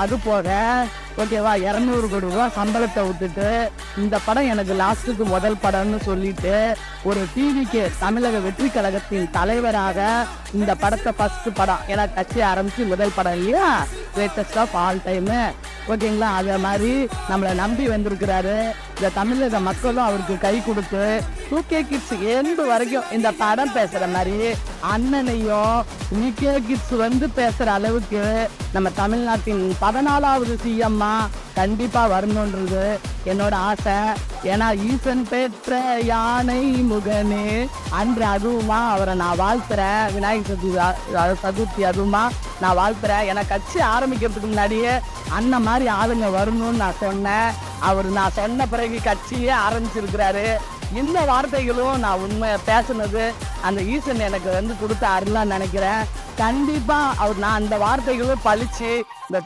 அது போக ஓகேவா 200 கோடி ரூபாய் சம்பளத்தை விட்டுட்டு இந்த படம் எனக்கு லாஸ்ட்டுக்கு முதல் படம்னு சொல்லிட்டு ஒரு டிவிக்கு தமிழக வெற்றி கழகத்தின் தலைவராக இந்த படத்தை ஃபர்ஸ்ட் படம் ஏன்னா கட்சி ஆரம்பிச்சு முதல் படம் இல்லையா, கிரேட்டஸ்ட் ஆஃப் ஆல் டைமு. ஓகேங்களா, அதே மாதிரி நம்மளை நம்பி வந்திருக்கிறாரு. இந்த தமிழக மக்களும் அவருக்கு கை கொடுத்து 2K கிட்ஸ் எந்த வரைக்கும் இந்த படம் பேசுற மாதிரி அண்ணனையும் 2K கிட்ஸ் பேசுற அளவுக்கு நம்ம தமிழ்நாட்டின் 14வது சிஎம்மா கண்டிப்பா வரணுன்றது என்னோட ஆசை. ஏன்னா ஈசன் பெற்ற யானை முகனே அன்று அதுவுமா அவரை நான் வாழ்த்துறேன். விநாயகர் சதுர்த்தி அதுவுமா நான் வாழ்த்துறேன். ஏன்னா கட்சி ஆரம்பிக்கிறதுக்கு முன்னாடியே அண்ணன் மாதிரி ஆளுங்க வரணும்னு நான் சொன்னேன். நான் சொன்ன பிறகு கட்சியே ஆரம்பிச்சிருக்கிறாரு. இந்த வார்த்தைகளும் நான் உண்மை பேசுனது அந்த ஈசன் எனக்கு கொடுத்த அருளான்னு நினைக்கிறேன். கண்டிப்பா நான் அந்த வார்த்தைகளும் பழிச்சு இந்த